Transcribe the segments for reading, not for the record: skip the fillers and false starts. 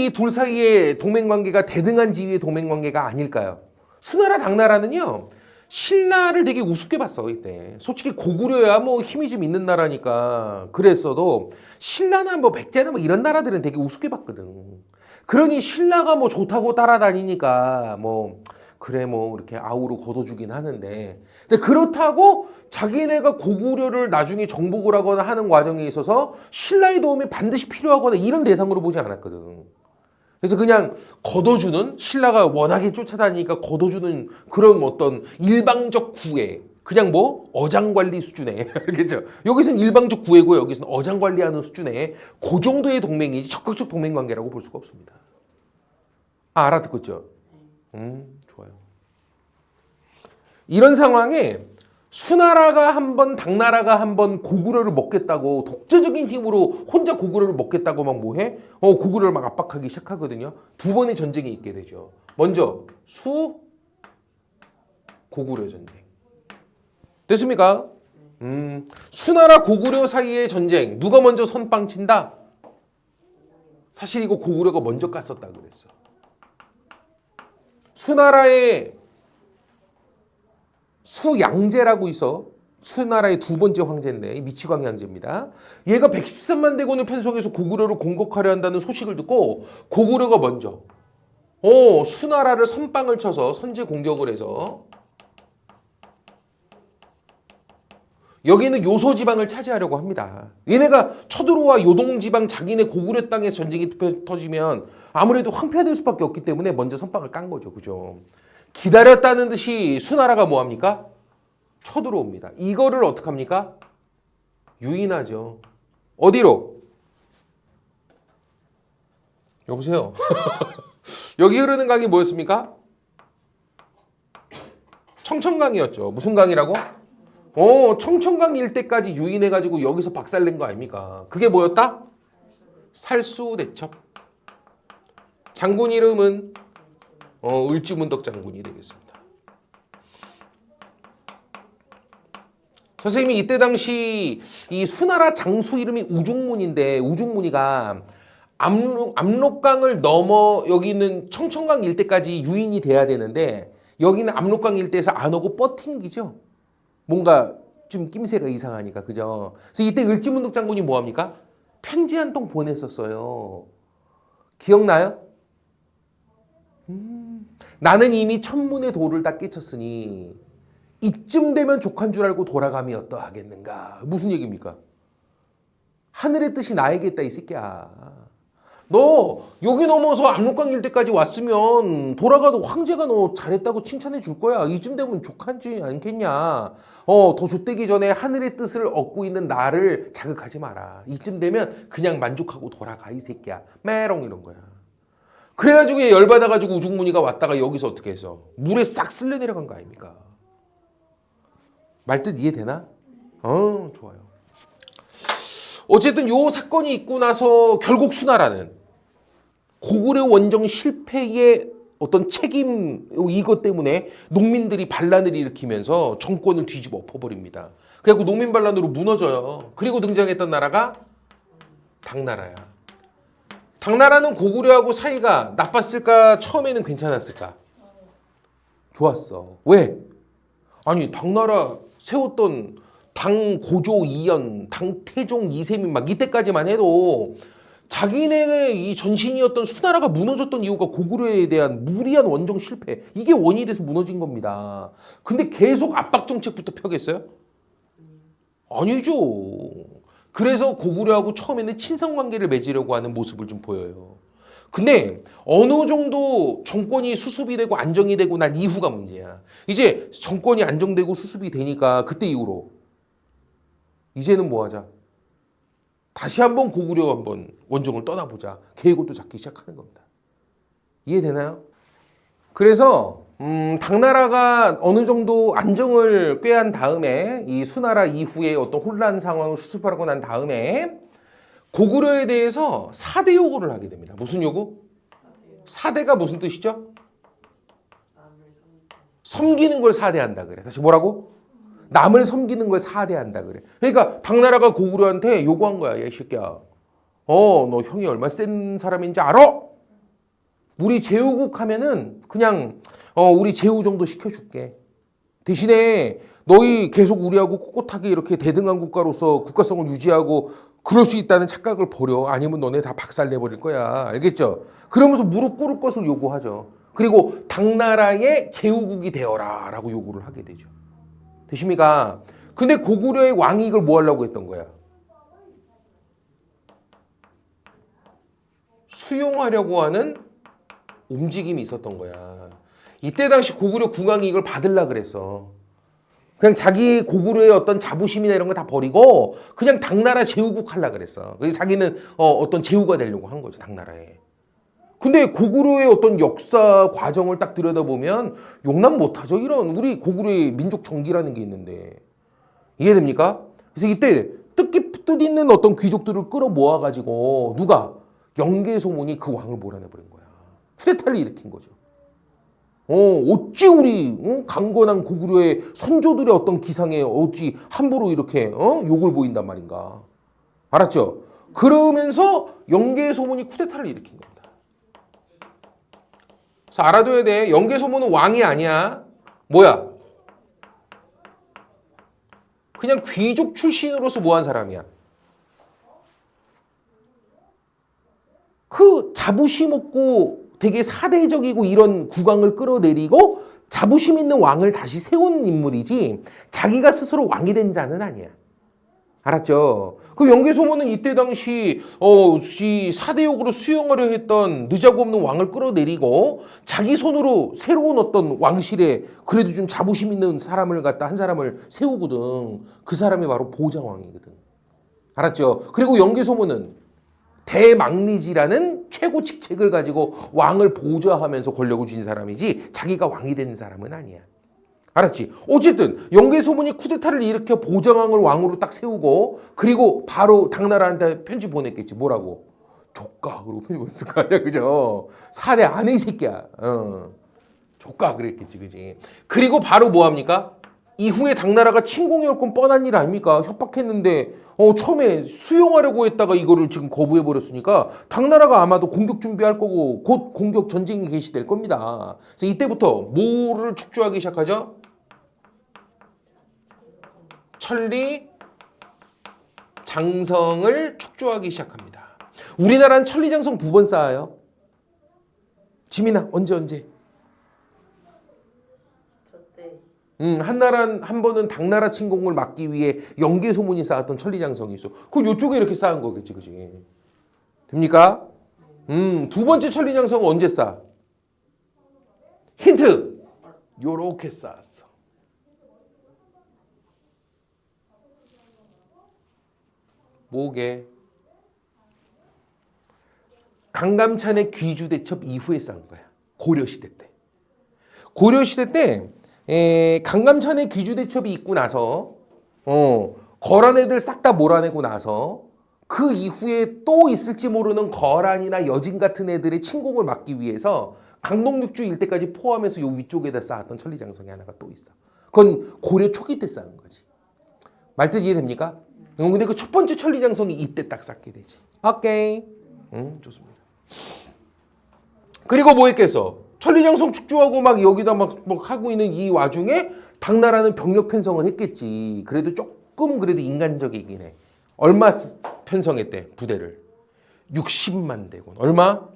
이 둘 사이의 동맹관계가 대등한 지위의 동맹관계가 아닐까요? 수나라 당나라는요, 신라를 되게 우습게 봤어 이때. 솔직히 고구려야 뭐 힘이 좀 있는 나라니까 그랬어도 신라나 뭐 백제나 뭐 이런 나라들은 되게 우습게 봤거든. 그러니 신라가 뭐 좋다고 따라다니니까 뭐 그래 뭐 이렇게 아우로 걷어주긴 하는데, 근데 그렇다고 자기네가 고구려를 나중에 정복을 하거나 하는 과정에 있어서 신라의 도움이 반드시 필요하거나 이런 대상으로 보지 않았거든. 그래서 그냥 걷어주는, 신라가 워낙에 쫓아다니니까 걷어주는 그런 어떤 일방적 구애, 그냥 뭐 어장관리 수준의 그렇죠? 여기서는 일방적 구애고 여기서는 어장관리하는 수준의 그 정도의 동맹이지 적극적 동맹관계라고 볼 수가 없습니다. 아, 알아듣고 있죠? 좋아요. 이런 상황에 수나라가 한번 당나라가 한번 고구려를 먹겠다고 독재적인 힘으로 혼자 고구려를 먹겠다고 막 뭐해? 고구려를 막 압박하기 시작하거든요. 두 번의 전쟁이 있게 되죠. 먼저 고구려 전쟁. 됐습니까? 수나라 고구려 사이의 전쟁. 누가 먼저 선빵 친다? 사실 이거 고구려가 먼저 깠었다 그랬어. 수나라의 수양제라고 있어. 수나라의 두 번째 황제인데 미치광 양제입니다. 얘가 113만 대군을 편성해서 고구려를 공격하려 한다는 소식을 듣고 고구려가 먼저 수나라를 선빵을 쳐서 선제 공격을 해서 여기는 요소 지방을 차지하려고 합니다. 얘네가 쳐들어와 요동 지방 자기네 고구려 땅에 전쟁이 터지면 아무래도 황폐화될 수밖에 없기 때문에 먼저 선빵을 깐 거죠. 그죠? 기다렸다는 듯이 수나라가 뭐 합니까? 쳐들어옵니다. 이거를 어떡합니까? 유인하죠. 어디로? 여보세요? 여기 흐르는 강이 뭐였습니까? 청천강이었죠. 무슨 강이라고? 청천강 일대까지 유인해가지고 여기서 박살낸 거 아닙니까? 그게 뭐였다? 살수대첩. 장군 이름은 을지문덕 장군이 되겠습니다. 선생님이 이때 당시 이 수나라 장수 이름이 우중문인데 우중문이가 압록강을 넘어 여기 있는 청천강 일대까지 유인이 돼야 되는데 여기는 압록강 일대에서 안 오고 뻗팅기죠. 뭔가 좀 낌새가 이상하니까 그죠? 그래서 이때 을지문덕 장군이 뭐합니까? 편지 한 통 보냈었어요. 기억나요? 나는 이미 천문의 도를 다 깨쳤으니 이쯤 되면 족한 줄 알고 돌아감이 어떠하겠는가. 무슨 얘기입니까? 하늘의 뜻이 나에게 있다 이 새끼야. 너 여기 넘어서 압록강 일대까지 왔으면 돌아가도 황제가 너 잘했다고 칭찬해 줄 거야. 이쯤 되면 족하지 않겠냐. 더 좆되기 전에 하늘의 뜻을 얻고 있는 나를 자극하지 마라. 이쯤 되면 그냥 만족하고 돌아가 이 새끼야. 메롱 이런 거야. 그래가지고 얘 열받아가지고 우중문이가 왔다가 여기서 어떻게 해서 물에 싹 쓸려 내려간 거 아닙니까? 말뜻 이해되나? 좋아요. 어쨌든 요 사건이 있고 나서 결국 수나라는 고구려 원정 실패의 어떤 책임 이것 때문에 농민들이 반란을 일으키면서 정권을 뒤집어 엎어버립니다. 그래갖고 농민 반란으로 무너져요. 그리고 등장했던 나라가 당나라야. 당나라는 고구려하고 사이가 나빴을까? 처음에는 괜찮았을까? 좋았어. 왜? 아니 당나라 세웠던 당 고조 이연, 당 태종 이세민 막 이때까지만 해도 자기네의 이 전신이었던 수나라가 무너졌던 이유가 고구려에 대한 무리한 원정 실패. 이게 원인이 돼서 무너진 겁니다. 근데 계속 압박 정책부터 펴겠어요? 아니죠. 그래서 고구려하고 처음에는 친선관계를 맺으려고 하는 모습을 좀 보여요. 근데 어느 정도 정권이 수습이 되고 안정이 되고 난 이후가 문제야. 이제 정권이 안정되고 수습이 되니까 그때 이후로 이제는 뭐 하자? 다시 한번 고구려 한번 원정을 떠나보자. 계획을 또 잡기 시작하는 겁니다. 이해되나요? 그래서 당나라가 어느 정도 안정을 꾀한 다음에 이 수나라 이후에 어떤 혼란 상황을 수습하고 난 다음에 고구려에 대해서 4대 요구를 하게 됩니다. 무슨 요구? 4대가 무슨 뜻이죠? 섬기는 걸 4대 한다 그래. 다시 뭐라고? 남을 섬기는 걸 4대 한다 그래. 그러니까 당나라가 고구려한테 요구한 거야. 야, 이 새끼야. 너 형이 얼마나 센 사람인지 알아? 우리 제후국 하면은 그냥 우리 제후 정도 시켜줄게. 대신에 너희 계속 우리하고 꼿꼿하게 이렇게 대등한 국가로서 국가성을 유지하고 그럴 수 있다는 착각을 버려. 아니면 너네 다 박살내버릴 거야. 알겠죠? 그러면서 무릎 꿇을 것을 요구하죠. 그리고 당나라의 제후국이 되어라 라고 요구를 하게 되죠. 되십니까? 근데 고구려의 왕이 이걸 뭐 하려고 했던 거야? 수용하려고 하는 움직임이 있었던 거야. 이때 당시 고구려 국왕이 이걸 받으려고 그랬어. 그냥 자기 고구려의 어떤 자부심이나 이런 거 다 버리고 그냥 당나라 제후국 하려고 그랬어. 그래서 자기는 어떤 제후가 되려고 한 거죠, 당나라에. 근데 고구려의 어떤 역사 과정을 딱 들여다보면 용납 못하죠. 이런 우리 고구려의 민족 정기라는 게 있는데. 이해됩니까? 그래서 이때 뜻있는 어떤 귀족들을 끌어모아가지고 누가? 영계소문이 그 왕을 몰아내버린 거야. 쿠데타를 일으킨 거죠. 어찌 우리 강건한 고구려의 선조들의 어떤 기상에 어찌 함부로 이렇게 욕을 보인단 말인가. 알았죠? 그러면서 영계소문이 쿠데타를 일으킨 겁니다. 그래서 알아둬야 돼. 영계소문은 왕이 아니야. 뭐야? 그냥 귀족 출신으로서 뭐한 사람이야. 그 자부심 없고 되게 사대적이고 이런 국왕을 끌어내리고 자부심 있는 왕을 다시 세운 인물이지 자기가 스스로 왕이 된 자는 아니야. 알았죠? 그 영계소문은 이때 당시 이 사대역으로 수용하려 했던 느자고 없는 왕을 끌어내리고 자기 손으로 새로운 어떤 왕실에 그래도 좀 자부심 있는 사람을 갖다 한 사람을 세우거든. 그 사람이 바로 보자왕이거든. 알았죠? 그리고 영계소문은 대망리지라는 최고 직책을 가지고 왕을 보좌하면서 권력을 쥔 사람이지 자기가 왕이 된 사람은 아니야. 알았지? 어쨌든 영계소문이 쿠데타를 일으켜 보좌왕을 왕으로 딱 세우고 그리고 바로 당나라한테 편지 보냈겠지. 뭐라고? 조카 그러고 편지 보냈을 거 아니야. 그죠? 사대 안에 이 새끼야. 조카 그랬겠지. 그지? 그리고 바로 뭐 합니까? 이후에 당나라가 침공해 올 건 뻔한 일 아닙니까? 협박했는데 처음에 수용하려고 했다가 이거를 지금 거부해 버렸으니까 당나라가 아마도 공격 준비할 거고 곧 공격 전쟁이 개시될 겁니다. 그래서 이때부터 뭐를 축조하기 시작하죠? 천리 장성을 축조하기 시작합니다. 우리나라는 천리장성 2번 쌓아요. 지민아 언제? 한 번은 당나라 침공을 막기 위해 영계소문이 쌓았던 천리장성이 있어. 그럼 이쪽에 이렇게 쌓은 거겠지, 그지? 됩니까? 2번째 천리장성은 언제 쌓아? 힌트! 요렇게 쌓았어. 뭐게? 강감찬의 귀주대첩 이후에 쌓은 거야. 고려시대 때. 고려시대 때 강감찬의 귀주대첩이 있고 나서 거란 애들 싹 다 몰아내고 나서 그 이후에 또 있을지 모르는 거란이나 여진 같은 애들의 침공을 막기 위해서 강동육주 일대까지 포함해서 요 위쪽에다 쌓았던 천리장성이 하나가 또 있어. 그건 고려 초기 때 쌓은 거지. 말뜻 이해됩니까? 근데 그 첫 번째 천리장성이 이때 딱 쌓게 되지. 오케이. 좋습니다. 그리고 뭐 했겠어? 천리장성 축조하고 막 여기다 막 하고 있는 이 와중에 당나라는 병력 편성을 했겠지. 그래도 조금 그래도 인간적이긴 해. 얼마 편성했대 부대를? 60만 대군. 얼마?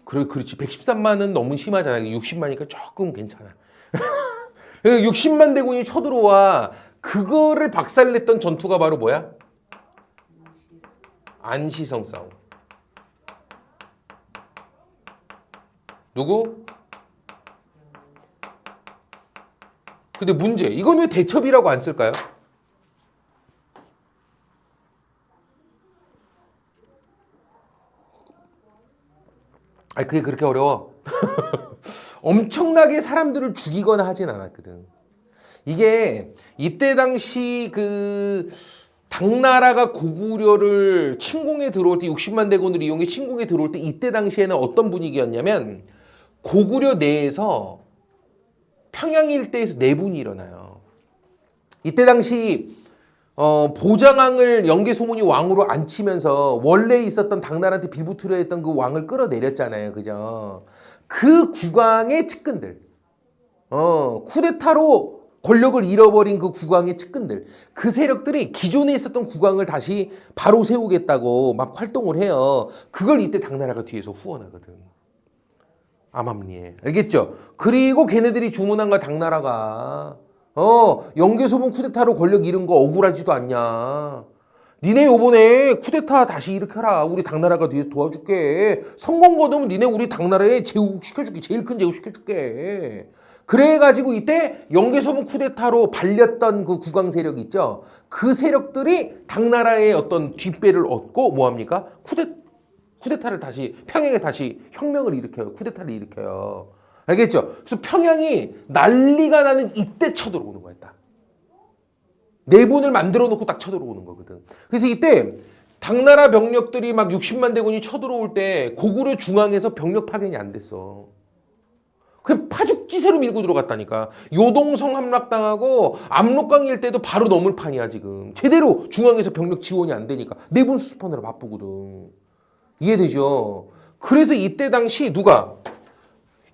그렇지. 113만은 너무 심하잖아. 60만이니까 조금 괜찮아. 60만 대군이 쳐들어와. 그거를 박살냈던 전투가 바로 뭐야? 안시성 싸움. 누구? 근데 문제, 이건 왜 대첩이라고 안 쓸까요? 아니, 그게 그렇게 어려워. 엄청나게 사람들을 죽이거나 하진 않았거든. 이게 이때 당시 그 당나라가 고구려를 침공에 들어올 때 60만 대군을 이용해 침공에 들어올 때 이때 당시에는 어떤 분위기였냐면 고구려 내에서 평양 일대에서 내분이 일어나요. 이때 당시 보장왕을 영계소문이 왕으로 앉히면서 원래 있었던 당나라한테 빌부투려 했던 그 왕을 끌어내렸잖아요. 그죠? 그 국왕의 측근들, 쿠데타로 권력을 잃어버린 그 국왕의 측근들, 그 세력들이 기존에 있었던 국왕을 다시 바로 세우겠다고 막 활동을 해요. 그걸 이때 당나라가 뒤에서 후원하거든. 암암리에. 알겠죠? 그리고 걔네들이 주문한 거 당나라가 영계소문 쿠데타로 권력 잃은 거 억울하지도 않냐. 니네 요번에 쿠데타 다시 일으켜라. 우리 당나라가 뒤에서 도와줄게. 성공 거두면 니네 우리 당나라에 제국 시켜줄게. 제일 큰 제국 시켜줄게. 그래가지고 이때 영계소문 쿠데타로 발렸던 그 국왕 세력 있죠. 그 세력들이 당나라의 어떤 뒷배를 얻고 뭐합니까? 쿠데타를 다시 평양에 다시 혁명을 일으켜요. 쿠데타를 일으켜요. 알겠죠? 그래서 평양이 난리가 나는 이때 쳐들어오는 거야. 딱. 내분을 만들어 놓고 딱 쳐들어오는 거거든. 그래서 이때 당나라 병력들이 막 60만 대군이 쳐들어올 때 고구려 중앙에서 병력 파견이 안 됐어. 그냥 파죽지세로 밀고 들어갔다니까. 요동성 함락당하고 압록강 일대도 바로 넘을 판이야 지금. 제대로 중앙에서 병력 지원이 안 되니까 내분 수습하느라 바쁘거든. 이해되죠? 그래서 이때 당시 누가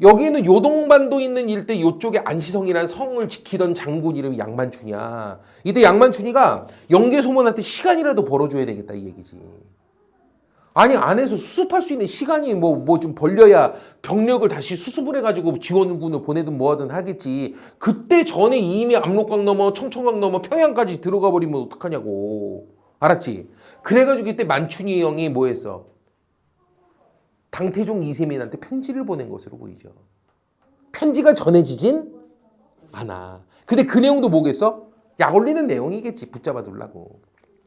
여기는 요동반도 있는 일대 이쪽에 안시성이라는 성을 지키던 장군 이름이 양만춘이야. 이때 양만춘이가 영계소문한테 시간이라도 벌어줘야 되겠다 이 얘기지. 아니 안에서 수습할 수 있는 시간이 뭐 좀 벌려야 병력을 다시 수습을 해가지고 지원군을 보내든 뭐하든 하겠지. 그때 전에 이미 압록강 넘어 청천강 넘어 평양까지 들어가 버리면 어떡하냐고. 알았지? 그래가지고 이때 만춘이 형이 뭐 했어? 당태종 이세민한테 편지를 보낸 것으로 보이죠. 편지가 전해지진 않아. 근데 그 내용도 뭐겠어? 약 올리는 내용이겠지. 붙잡아 두려고.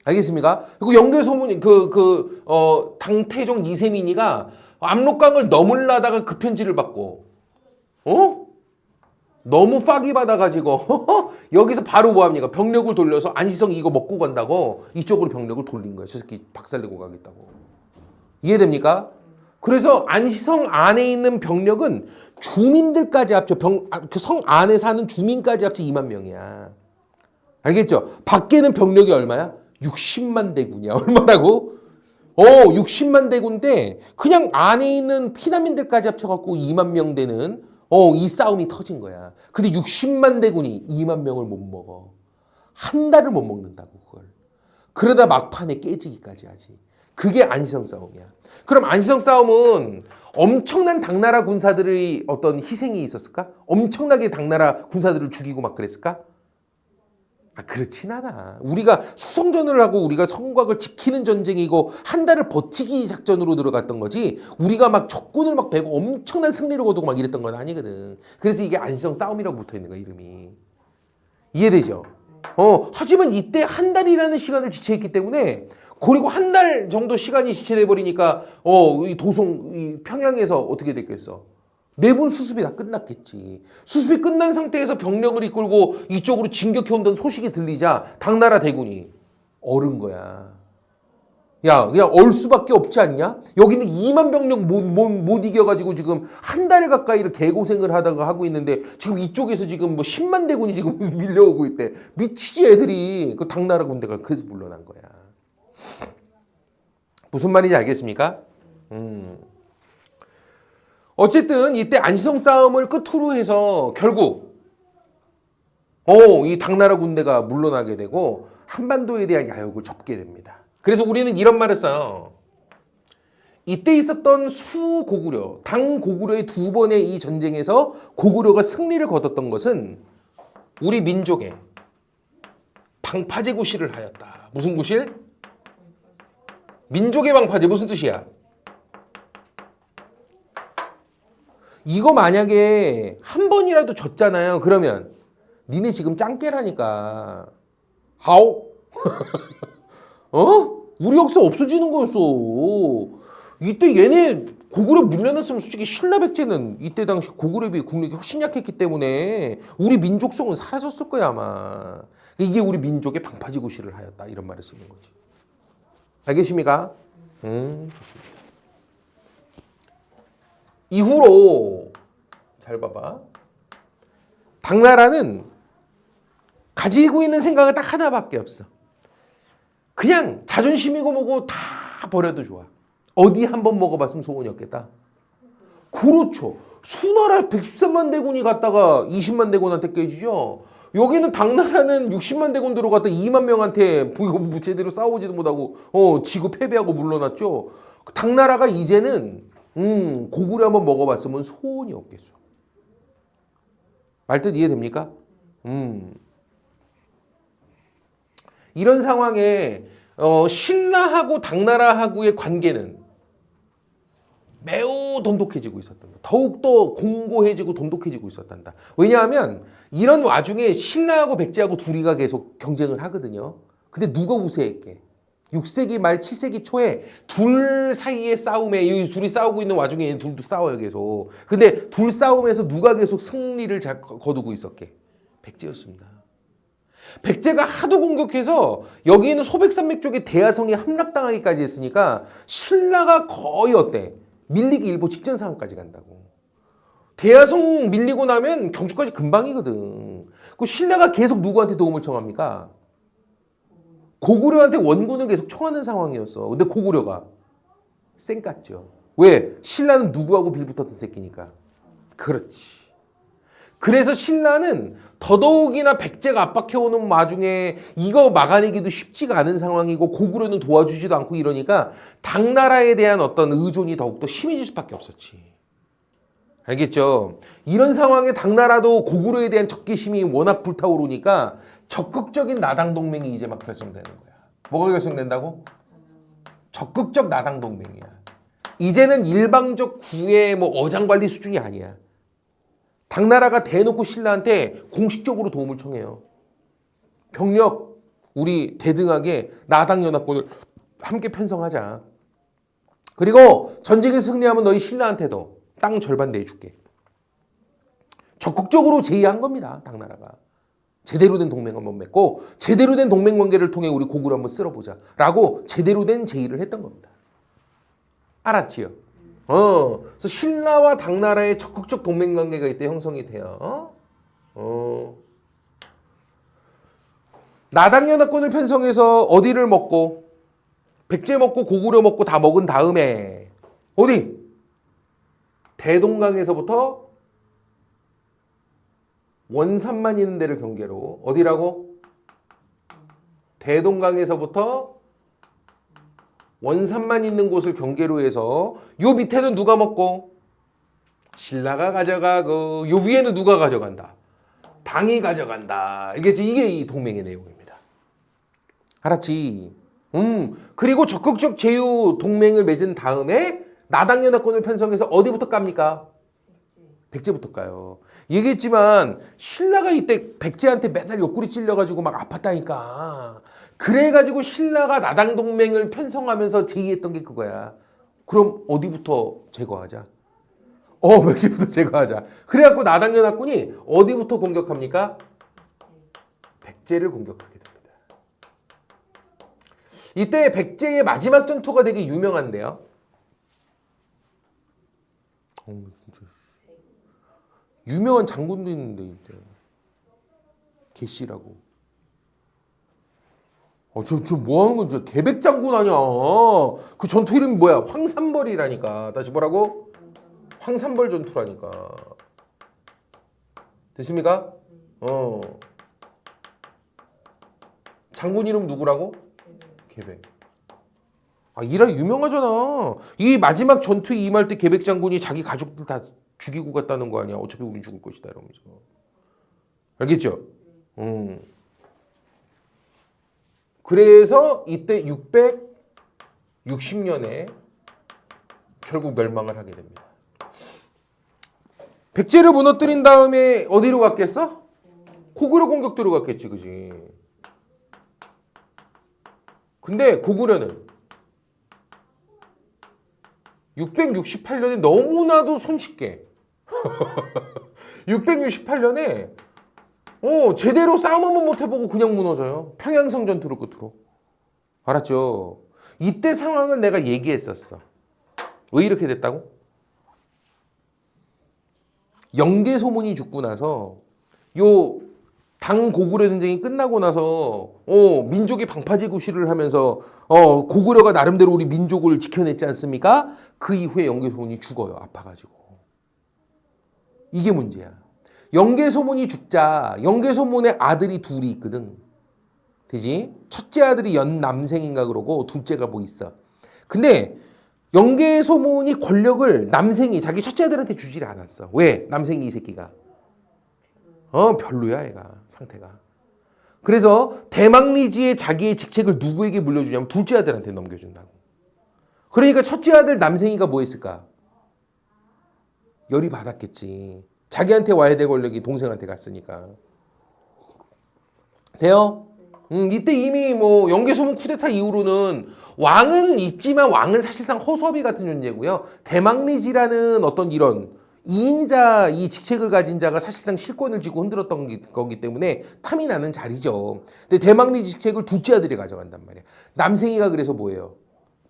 알겠습니까? 그리고 영계소문이 당태종 이세민이가 압록강을 넘으려다가 그 편지를 받고 너무 빡이 받아가지고 여기서 바로 뭐합니까? 병력을 돌려서 안시성 이거 먹고 간다고 이쪽으로 병력을 돌린 거야. 저 새끼 박살내고 가겠다고. 이해됩니까? 그래서 안시성 안에 있는 병력은 주민들까지 합쳐 그 성 안에 사는 주민까지 합쳐 2만 명이야. 알겠죠? 밖에는 병력이 얼마야? 60만 대군이야. 얼마라고? 60만 대군데 그냥 안에 있는 피난민들까지 합쳐갖고 2만 명 되는 이 싸움이 터진 거야. 근데 60만 대군이 2만 명을 못 먹어. 한 달을 못 먹는다고 그걸. 그러다 막판에 깨지기까지 하지. 그게 안시성 싸움이야. 그럼 안시성 싸움은 엄청난 당나라 군사들의 어떤 희생이 있었을까? 엄청나게 당나라 군사들을 죽이고 막 그랬을까? 그렇진 않아. 우리가 수성전을 하고 우리가 성곽을 지키는 전쟁이고 한 달을 버티기 작전으로 들어갔던 거지 우리가 막 적군을 막 베고 엄청난 승리를 거두고 막 이랬던 건 아니거든. 그래서 이게 안시성 싸움이라고 붙어있는 거야 이름이. 이해되죠? 하지만 이때 한 달이라는 시간을 지체했기 때문에 그리고 한 달 정도 시간이 지체돼 버리니까 이 도성 이 평양에서 어떻게 됐겠어? 내분 수습이 다 끝났겠지. 수습이 끝난 상태에서 병력을 이끌고 이쪽으로 진격해 온다는 소식이 들리자 당나라 대군이 얼은 거야. 야, 그냥 얼 수밖에 없지 않냐? 여기는 2만 병력 못 이겨가지고 지금 한 달 가까이를 개고생을 하다가 하고 있는데 지금 이쪽에서 지금 뭐 10만 대군이 지금 밀려오고 있대. 미치지 애들이. 그 당나라 군대가 그래서 물러난 거야. 무슨 말인지 알겠습니까? 어쨌든 이때 안시성 싸움을 끝으로 해서 결국 이 당나라 군대가 물러나게 되고 한반도에 대한 야욕을 접게 됩니다. 그래서 우리는 이런 말을 써요. 이때 있었던 수고구려, 당고구려의 두 번의 이 전쟁에서 고구려가 승리를 거뒀던 것은 우리 민족의 방파제 구실을 하였다. 무슨 구실? 민족의 방파제. 무슨 뜻이야? 이거 만약에 한 번이라도 졌잖아요. 그러면 니네 지금 짱깨라니까. 아오? 우리 역사 없어지는 거였어. 이때 얘네 고구려 물려냈으면 솔직히 신라백제는 이때 당시 고구려에 비해 국력이 훨씬 약했기 때문에 우리 민족성은 사라졌을 거야 아마. 이게 우리 민족의 방파제구실을 하였다. 이런 말을 쓰는 거지. 알겠습니까? 좋습니다. 이후로 잘 봐봐. 당나라는 가지고 있는 생각은 딱 하나밖에 없어. 그냥 자존심이고 뭐고 다 버려도 좋아. 어디 한번 먹어봤으면 소원이 없겠다. 그렇죠. 수나라 113만 대군이 갔다가 20만 대군한테 깨지죠. 여기는 당나라는 60만 대군 들어갔다 2만 명한테 뭐 제대로 싸우지도 못하고 지고 패배하고 물러났죠. 당나라가 이제는 고구려 한번 먹어봤으면 소원이 없겠어. 말뜻 이해됩니까? 이런 상황에 신라하고 당나라하고의 관계는 매우 돈독해지고 있었단다. 더욱더 공고해지고 돈독해지고 있었단다. 왜냐하면 이런 와중에 신라하고 백제하고 둘이가 계속 경쟁을 하거든요. 근데 누가 우세했게? 6세기 말 7세기 초에 둘 사이의 싸움에 이 둘이 싸우고 있는 와중에 얘 둘도 싸워요 계속. 근데 둘 싸움에서 누가 계속 승리를 거두고 있었게? 백제였습니다. 백제가 하도 공격해서 여기 있는 소백산맥 쪽에 대야성이 함락당하기까지 했으니까 신라가 거의 어때? 밀리기 일보 직전 상황까지 간다고. 대야성 밀리고 나면 경주까지 금방이거든. 그 신라가 계속 누구한테 도움을 청합니까? 고구려한테 원군을 계속 청하는 상황이었어. 근데 고구려가 쌩깠죠. 왜? 신라는 누구하고 빌붙었던 새끼니까. 그렇지. 그래서 신라는 더더욱이나 백제가 압박해오는 와중에 이거 막아내기도 쉽지가 않은 상황이고 고구려는 도와주지도 않고 이러니까 당나라에 대한 어떤 의존이 더욱더 심해질 수밖에 없었지. 알겠죠? 이런 상황에 당나라도 고구려에 대한 적개심이 워낙 불타오르니까 적극적인 나당 동맹이 이제 막 결성되는 거야. 뭐가 결성된다고? 적극적 나당 동맹이야. 이제는 일방적 구의 뭐 어장관리 수준이 아니야. 당나라가 대놓고 신라한테 공식적으로 도움을 청해요. 병력 우리 대등하게 나당연합군을 함께 편성하자. 그리고 전쟁에 승리하면 너희 신라한테도 땅 절반 내줄게. 적극적으로 제의한 겁니다. 당나라가. 제대로 된 동맹 한번 맺고 제대로 된 동맹 관계를 통해 우리 고구려 한번 쓸어보자 라고 제대로 된 제의를 했던 겁니다. 알았지요? 그래서 신라와 당나라의 적극적 동맹 관계가 이때 형성이 돼요. 나당연합군을 편성해서 어디를 먹고 백제 먹고 고구려 먹고 다 먹은 다음에 어디? 대동강에서부터 원산만 있는 데를 경계로 어디라고? 대동강에서부터 원산만 있는 곳을 경계로 해서 요 밑에는 누가 먹고? 신라가 가져가고 요 위에는 누가 가져간다? 당이 가져간다. 알겠지? 이게 이 동맹의 내용입니다. 알았지? 그리고 적극적 제휴 동맹을 맺은 다음에 나당연합군을 편성해서 어디부터 깝니까? 백제부터 까요. 얘기했지만 신라가 이때 백제한테 맨날 옆구리 찔려가지고 막 아팠다니까. 그래가지고 신라가 나당 동맹을 편성하면서 제의했던 게 그거야. 그럼 어디부터 제거하자? 백제부터 제거하자. 그래갖고 나당연합군이 어디부터 공격합니까? 백제를 공격하게 됩니다. 이때 백제의 마지막 전투가 되게 유명한데요. 진짜 유명한 장군도 있는데 이때 개씨라고. 저 뭐 하는 건지 개백 장군 아니야. 그 전투 이름이 뭐야? 황산벌이라니까. 다시 뭐라고? 황산벌 전투라니까. 됐습니까? 장군 이름 누구라고? 개백. 이라 유명하잖아. 이 마지막 전투에 임할 때 개백 장군이 자기 가족들 다 죽이고 갔다는 거 아니야. 어차피 우리 죽을 것이다 이러면서. 알겠죠? 그래서 이때 660년에 결국 멸망을 하게 됩니다. 백제를 무너뜨린 다음에 어디로 갔겠어? 고구려 공격 들어갔겠지, 그지? 근데 고구려는 668년에 너무나도 손쉽게 668년에 제대로 싸움 한번 못 해보고 그냥 무너져요. 평양성 전투를 끝으로. 알았죠? 이때 상황을 내가 얘기했었어. 왜 이렇게 됐다고? 영계소문이 죽고 나서 요 당 고구려 전쟁이 끝나고 나서 민족이 방파제구시를 하면서 고구려가 나름대로 우리 민족을 지켜냈지 않습니까? 그 이후에 영계소문이 죽어요. 아파가지고. 이게 문제야. 영계소문이 죽자 영계소문의 아들이 둘이 있거든. 되지? 첫째 아들이 연남생인가 그러고 둘째가 뭐 있어. 근데 영계소문이 권력을 남생이 자기 첫째 아들한테 주지를 않았어. 왜? 남생이 이 새끼가. 별로야 얘가 상태가. 그래서 대망리지의 자기의 직책을 누구에게 물려주냐면 둘째 아들한테 넘겨준다고. 그러니까 첫째 아들 남생이가 뭐 했을까? 열이 받았겠지. 자기한테 와야 될 권력이 동생한테 갔으니까. 돼요? 이때 이미 뭐 영계소문 쿠데타 이후로는 왕은 있지만 왕은 사실상 허수아비 같은 존재고요. 대망리지라는 어떤 이런 2인자 이 직책을 가진 자가 사실상 실권을 쥐고 흔들었던 거기 때문에 탐이 나는 자리죠. 근데 대망리지 직책을 둘째 아들이 가져간단 말이야. 남생이가 그래서 뭐예요?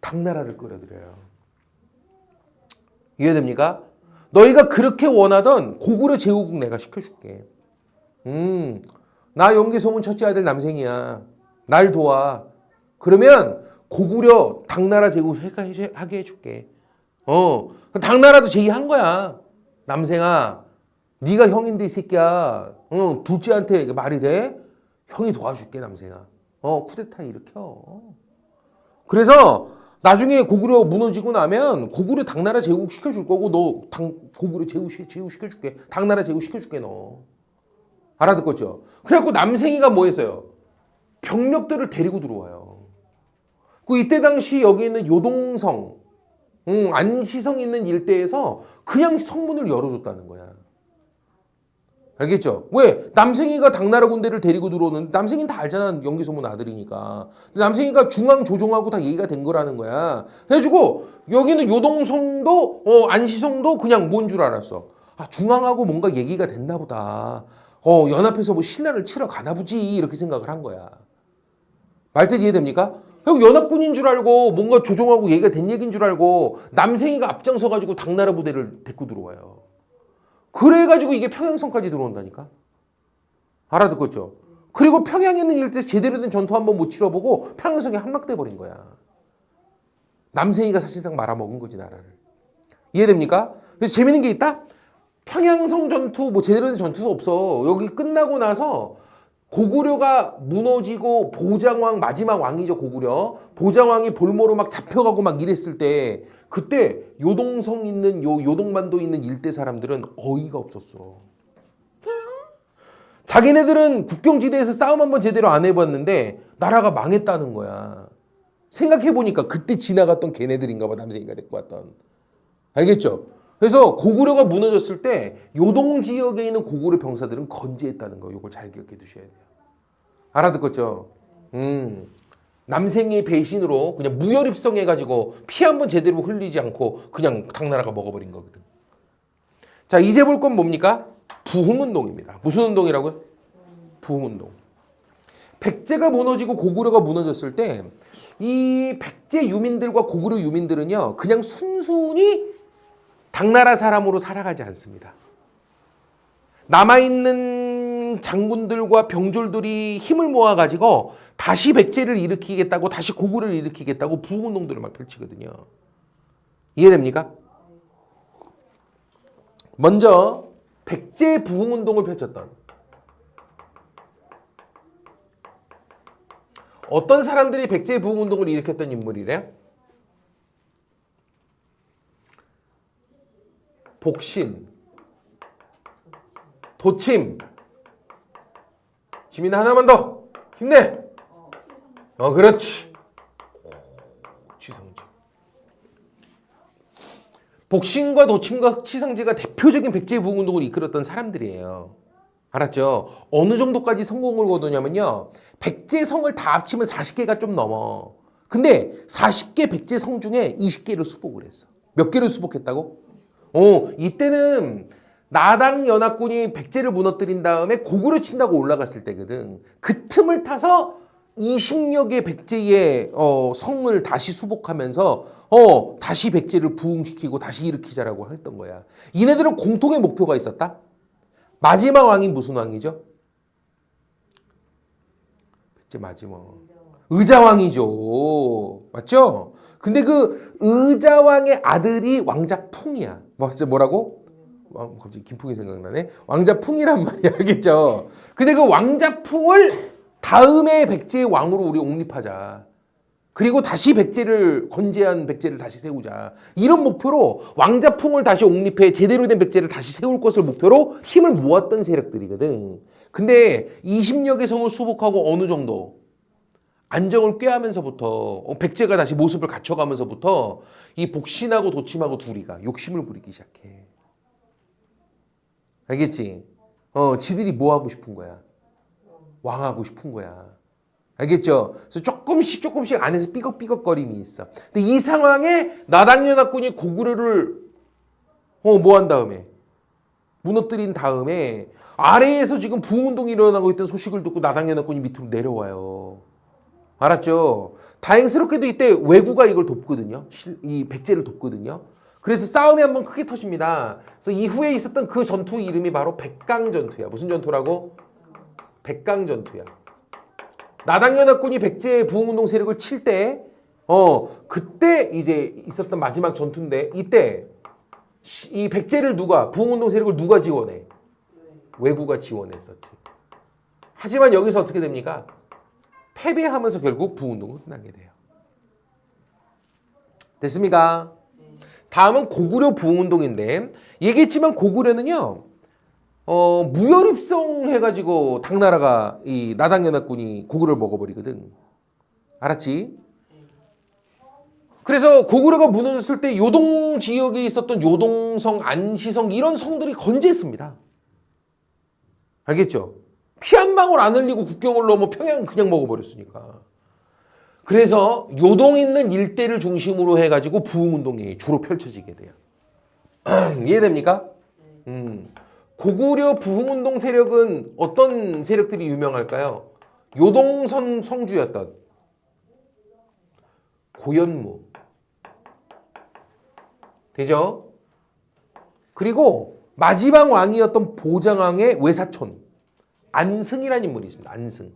당나라를 끌어들여요. 이해됩니까? 너희가 그렇게 원하던 고구려 제후국 내가 시켜줄게. 나 영계소문 첫째 아들 남생이야. 날 도와. 그러면 고구려 당나라 제국 하게 해줄게. 당나라도 제의한 거야. 남생아, 네가 형인데 이 새끼야. 둘째한테 말이 돼? 형이 도와줄게 남생아. 쿠데타 일으켜. 그래서 나중에 고구려 무너지고 나면 고구려 당나라 제국 시켜줄 거고 너 고구려 제국 시켜줄게. 당나라 제국 시켜줄게 너. 알아듣겠죠? 그래갖고 남생이가 뭐 했어요? 병력들을 데리고 들어와요. 이때 당시 여기 있는 요동성, 안시성 있는 일대에서 그냥 성문을 열어줬다는 거야. 알겠죠? 왜? 남생이가 당나라 군대를 데리고 들어오는데 남생이는 다 알잖아. 영계소문 아들이니까. 남생이가 중앙 조정하고 다 얘기가 된 거라는 거야. 해주고 여기는 요동성도 안시성도 그냥 뭔 줄 알았어. 중앙하고 뭔가 얘기가 됐나 보다. 연합해서 뭐 신라를 치러 가나 보지 이렇게 생각을 한 거야. 말뜻 이해됩니까? 연합군인 줄 알고 뭔가 조정하고 얘기가 된 얘기인 줄 알고 남생이가 앞장서가지고 당나라 부대를 데리고 들어와요. 그래가지고 이게 평양성까지 들어온다니까. 알아듣겠죠? 그리고 평양에 있는 일대에서 제대로 된 전투 한번 못 치러보고 평양성에 함락돼 버린 거야. 남생이가 사실상 말아먹은 거지 나라를. 이해됩니까? 그래서 재밌는 게 있다? 평양성 전투 뭐 제대로 된 전투도 없어. 여기 끝나고 나서 고구려가 무너지고 보장왕 마지막 왕이죠 고구려. 보장왕이 볼모로 막 잡혀가고 막 이랬을 때 그때 요동성 있는 요동반도 있는 일대 사람들은 어이가 없었어. 자기네들은 국경지대에서 싸움 한번 제대로 안 해봤는데 나라가 망했다는 거야. 생각해보니까 그때 지나갔던 걔네들인가 봐. 남생이가 데리고 왔던. 알겠죠? 그래서 고구려가 무너졌을 때 요동 지역에 있는 고구려 병사들은 건재했다는 거. 이걸 잘 기억해 두셔야 돼요. 알아듣겠죠? 남생의 배신으로 그냥 무혈입성해가지고 피 한 번 제대로 흘리지 않고 그냥 당나라가 먹어버린 거거든. 자, 이제 볼 건 뭡니까? 부흥운동입니다. 무슨 운동이라고요? 부흥운동. 백제가 무너지고 고구려가 무너졌을 때 이 백제 유민들과 고구려 유민들은요 그냥 순순히 당나라 사람으로 살아가지 않습니다. 남아있는 장군들과 병졸들이 힘을 모아가지고 다시 백제를 일으키겠다고 다시 고구려를 일으키겠다고 부흥운동들을 막 펼치거든요. 이해됩니까? 먼저 백제 부흥운동을 펼쳤던 어떤 사람들이 백제 부흥운동을 일으켰던 인물이래요? 복신, 도침. 지민아 하나만 더 힘내. 그렇지. 치성지. 복신과 도침과 치성지가 대표적인 백제 부흥운동을 이끌었던 사람들이에요. 알았죠? 어느 정도까지 성공을 거두냐면요. 백제 성을 다 합치면 40개가 좀 넘어. 근데 40개 백제 성 중에 20개를 수복을 했어. 몇 개를 수복했다고? 이때는 나당 연합군이 백제를 무너뜨린 다음에 고구려 친다고 올라갔을 때거든. 그 틈을 타서 20여 개 백제의 성을 다시 수복하면서 다시 백제를 부흥시키고 다시 일으키자라고 했던 거야. 이네들은 공통의 목표가 있었다. 마지막 왕이 무슨 왕이죠? 백제 맞으면 의자왕이죠. 맞죠? 근데 그 의자왕의 아들이 왕자풍이야. 뭐라고? 갑자기 김풍이 생각나네. 왕자풍이란 말이 알겠죠? 근데 그 왕자풍을 다음에 백제의 왕으로 우리 옹립하자. 그리고 다시 백제를 건재한 백제를 다시 세우자. 이런 목표로 왕자풍을 다시 옹립해 제대로 된 백제를 다시 세울 것을 목표로 힘을 모았던 세력들이거든. 근데 20여 개 성을 수복하고 어느 정도 안정을 꾀하면서부터 백제가 다시 모습을 갖춰가면서부터 이 복신하고 도침하고 둘이가 욕심을 부리기 시작해. 알겠지? 지들이 뭐 하고 싶은 거야? 왕하고 싶은 거야. 알겠죠? 그래서 조금씩 안에서 삐걱삐걱거림이 있어. 근데 이 상황에 나당연합군이 고구려를 뭐 한 다음에 무너뜨린 다음에 아래에서 지금 부운동이 일어나고 있던 소식을 듣고 나당연합군이 밑으로 내려와요. 알았죠? 다행스럽게도 이때 왜구가 이걸 돕거든요. 이 백제를 돕거든요. 그래서 싸움이 한번 크게 터집니다. 그래서 이후에 있었던 그 전투 이름이 바로 백강전투야. 무슨 전투라고? 백강전투야. 나당연합군이 백제의 부흥운동 세력을 칠 때, 그때 이제 있었던 마지막 전투인데, 이때 이 백제를 부흥운동 세력을 누가 지원해? 왜구가 지원했었지. 하지만 여기서 어떻게 됩니까? 패배하면서 결국 부흥운동은 끝나게 돼요. 됐습니까? 다음은 고구려 부흥운동인데, 얘기했지만 고구려는요, 무혈입성 해가지고 당나라가 이 나당연합군이 고구려를 먹어버리거든. 알았지? 그래서 고구려가 무너졌을 때 요동 지역에 있었던 요동성, 안시성 이런 성들이 건재했습니다. 알겠죠? 피 한 방울 안 흘리고 국경을 넘어 평양 그냥 먹어버렸으니까. 그래서 요동 있는 일대를 중심으로 해가지고 부흥운동이 주로 펼쳐지게 돼요. 이해됩니까? 고구려 부흥운동 세력은 어떤 세력들이 유명할까요? 요동선 성주였던 고현무. 되죠? 그리고 마지막 왕이었던 보장왕의 외사촌 안승이라는 인물이 있습니다. 안승.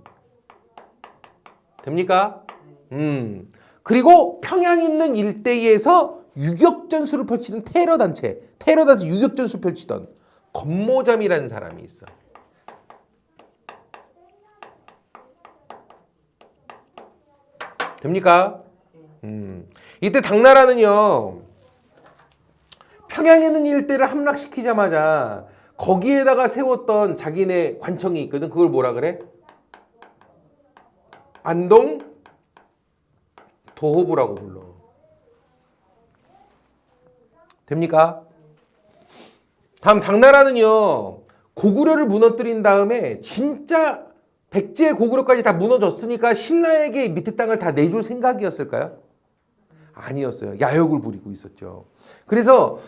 됩니까? 그리고 평양 있는 일대에서 유격전술을 펼치는 테러단체 유격전술 펼치던 건모잠이라는 사람이 있어. 됩니까? 이때 당나라는요, 평양에 있는 일대를 함락시키자마자 거기에다가 세웠던 자기네 관청이 있거든. 그걸 뭐라 그래? 안동 도호부라고 불러. 됩니까? 다음 당나라는요, 고구려를 무너뜨린 다음에 진짜 백제 고구려까지 다 무너졌으니까 신라에게 밑에 땅을 다 내줄 생각이었을까요? 아니었어요. 야욕을 부리고 있었죠. 그래서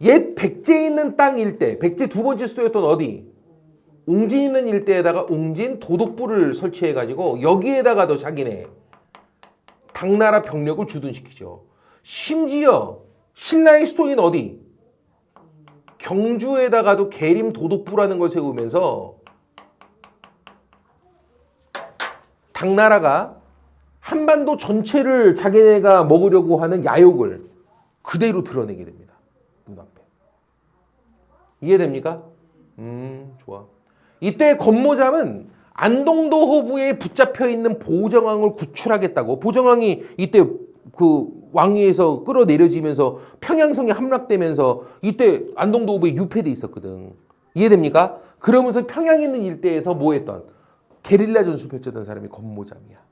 옛 백제 있는 땅 일대, 백제 두 번째 수도였던 어디? 옹진 있는 일대에다가 옹진 도독부를 설치해가지고 여기에다가도 자기네 당나라 병력을 주둔시키죠. 심지어 신라의 수도인 어디? 경주에다가도 계림 도독부라는 걸 세우면서 당나라가 한반도 전체를 자기네가 먹으려고 하는 야욕을 그대로 드러내게 됩니다. 눈앞에. 이해됩니까? 좋아. 이때 건모잠은 안동도 호부에 붙잡혀 있는 보정왕을 구출하겠다고. 보정왕이 이때 그 왕위에서 끌어내려지면서 평양성에 함락되면서 이때 안동도 호부에 유폐돼 있었거든. 이해됩니까? 그러면서 평양에 있는 일대에서 뭐 했던? 게릴라 전술 펼쳤던 사람이 건모잠이야.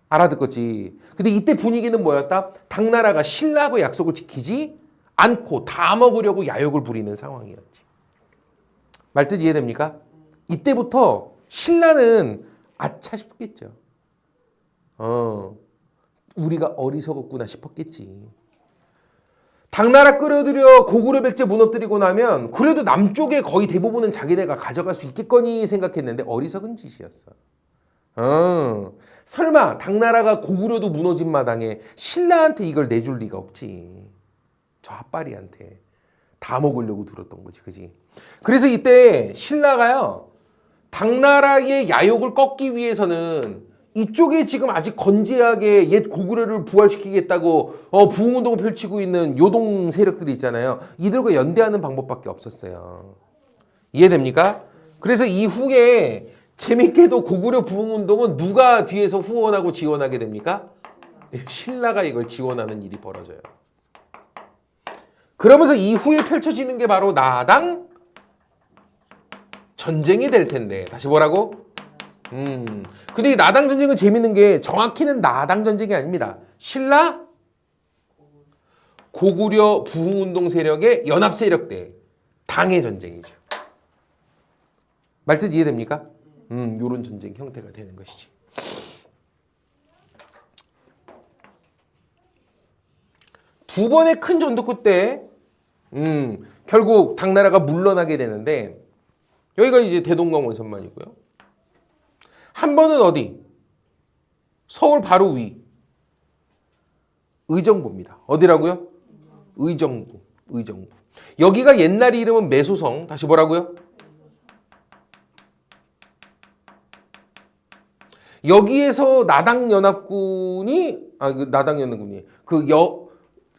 알아듣겠지? 근데 이때 분위기는 뭐였다? 당나라가 신라하고 약속을 지키지 않고 다 먹으려고 야욕을 부리는 상황이었지. 말뜻 이해됩니까? 이때부터 신라는 아차 싶겠죠. 우리가 어리석었구나 싶었겠지. 당나라 끌어들여 고구려 백제 무너뜨리고 나면 그래도 남쪽에 거의 대부분은 자기네가 가져갈 수 있겠거니 생각했는데 어리석은 짓이었어. 설마 당나라가 고구려도 무너진 마당에 신라한테 이걸 내줄 리가 없지. 저 핫바리한테 다 먹으려고 들었던 거지, 그지? 그래서 이때 신라가요, 당나라의 야욕을 꺾기 위해서는 이쪽에 지금 아직 건재하게 옛 고구려를 부활시키겠다고 부흥운동을 펼치고 있는 요동 세력들이 있잖아요. 이들과 연대하는 방법밖에 없었어요. 이해됩니까? 그래서 이후에 재밌게도 고구려 부흥운동은 누가 뒤에서 후원하고 지원하게 됩니까? 신라가 이걸 지원하는 일이 벌어져요. 그러면서 이후에 펼쳐지는 게 바로 나당 전쟁이 될 텐데. 다시 뭐라고? 근데 이 나당 전쟁은 재밌는 게 정확히는 나당 전쟁이 아닙니다. 신라 고구려 부흥운동 세력의 연합 세력대 당의 전쟁이죠. 말뜻 이해됩니까? 요런 전쟁 형태가 되는 것이지. 두 번의 큰 전투 때 결국 당나라가 물러나게 되는데 여기가 이제 대동강 원선만이고요. 한 번은 어디? 서울 바로 위. 의정부입니다. 어디라고요? 의정부. 여기가 옛날 이름은 매소성. 다시 뭐라고요? 여기에서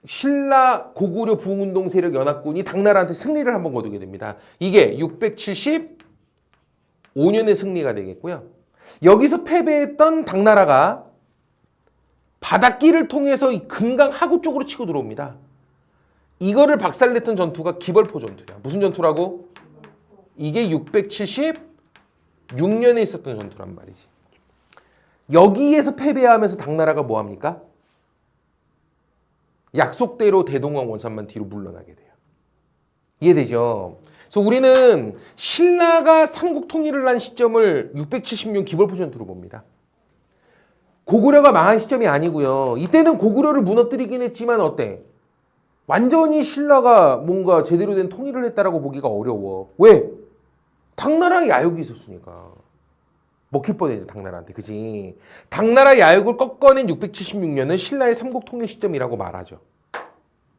신라 고구려 부흥운동 세력 연합군이 당나라한테 승리를 한번 거두게 됩니다. 이게 675년의 승리가 되겠고요. 여기서 패배했던 당나라가 바닷길을 통해서 이 금강 하구 쪽으로 치고 들어옵니다. 이거를 박살냈던 전투가 기벌포 전투야. 무슨 전투라고? 이게 676년에 있었던 전투란 말이지. 여기에서 패배하면서 당나라가 뭐합니까? 약속대로 대동강 원산만 뒤로 물러나게 돼요. 이해되죠? 그래서 우리는 신라가 삼국 통일을 한 시점을 676년 기벌포 전투로 봅니다. 고구려가 망한 시점이 아니고요. 이때는 고구려를 무너뜨리긴 했지만 어때? 완전히 신라가 뭔가 제대로 된 통일을 했다라고 보기가 어려워. 왜? 당나라 야욕이 있었으니까. 먹힐 뻔했지 당나라한테. 그지? 당나라 야욕을 꺾어낸 676년은 신라의 삼국 통일 시점이라고 말하죠.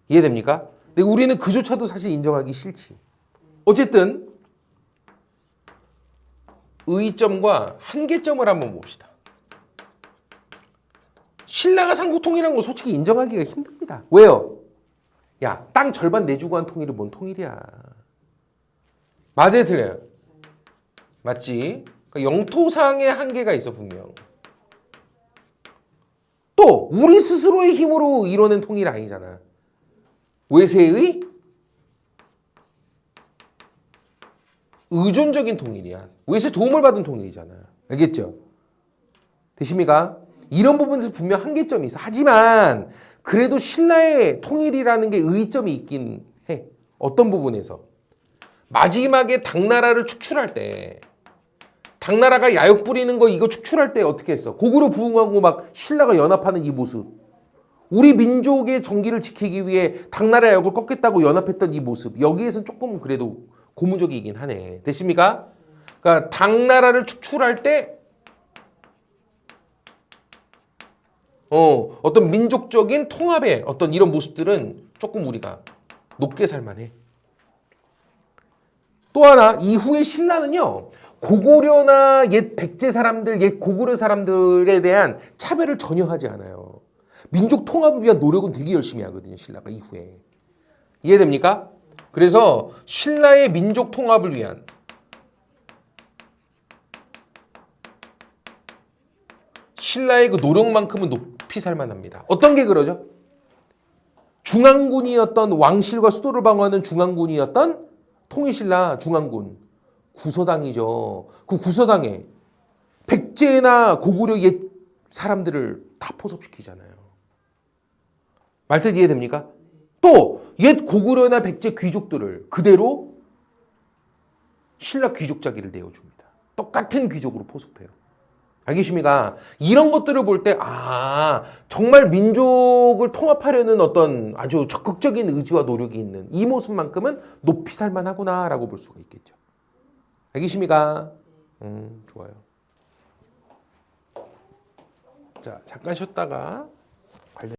이해됩니까? 근데 우리는 그조차도 사실 인정하기 싫지. 어쨌든 의점과 한계점을 한번 봅시다. 신라가 삼국 통일한 거 솔직히 인정하기가 힘듭니다. 왜요? 야, 땅 절반 내주고 한 통일이 뭔 통일이야. 맞아요, 틀려요? 맞지? 그러니까 영토상의 한계가 있어 분명. 또 우리 스스로의 힘으로 이뤄낸 통일 아니잖아. 외세의 의존적인 통일이야. 외세 도움을 받은 통일이잖아. 알겠죠? 되십니까? 이런 부분에서 분명 한계점이 있어. 하지만 그래도 신라의 통일이라는 게 의의점이 있긴 해. 어떤 부분에서? 마지막에 당나라를 축출할 때 당나라가 야욕 부리는 거 이거 축출할 때 어떻게 했어? 고구려 부흥하고 막 신라가 연합하는 이 모습. 우리 민족의 정기를 지키기 위해 당나라 야욕을 꺾겠다고 연합했던 이 모습. 여기에서는 조금 그래도 고무적이긴 하네. 되십니까? 그러니까 당나라를 축출할 때 어떤 민족적인 통합의 어떤 이런 모습들은 조금 우리가 높게 살만해. 또 하나 이후에 신라는요. 고구려나 옛 백제 사람들, 옛 고구려 사람들에 대한 차별을 전혀 하지 않아요. 민족 통합을 위한 노력은 되게 열심히 하거든요. 신라가 이후에. 이해됩니까? 그래서 신라의 민족 통합을 위한 신라의 그 노력만큼은 높이 살만합니다. 어떤 게 그러죠? 중앙군이었던 왕실과 수도를 방어하는 중앙군이었던 통일신라 중앙군 구서당이죠. 그 구서당에 백제나 고구려 옛 사람들을 다 포섭시키잖아요. 말뜻 이해됩니까? 또 옛 고구려나 백제 귀족들을 그대로 신라 귀족자기를 내어줍니다. 똑같은 귀족으로 포섭해요. 알겠습니까? 이런 것들을 볼 때 정말 민족을 통합하려는 어떤 아주 적극적인 의지와 노력이 있는 이 모습만큼은 높이 살만하구나라고 볼 수가 있겠죠. 알겠습니까? 좋아요. 자, 잠깐 쉬었다가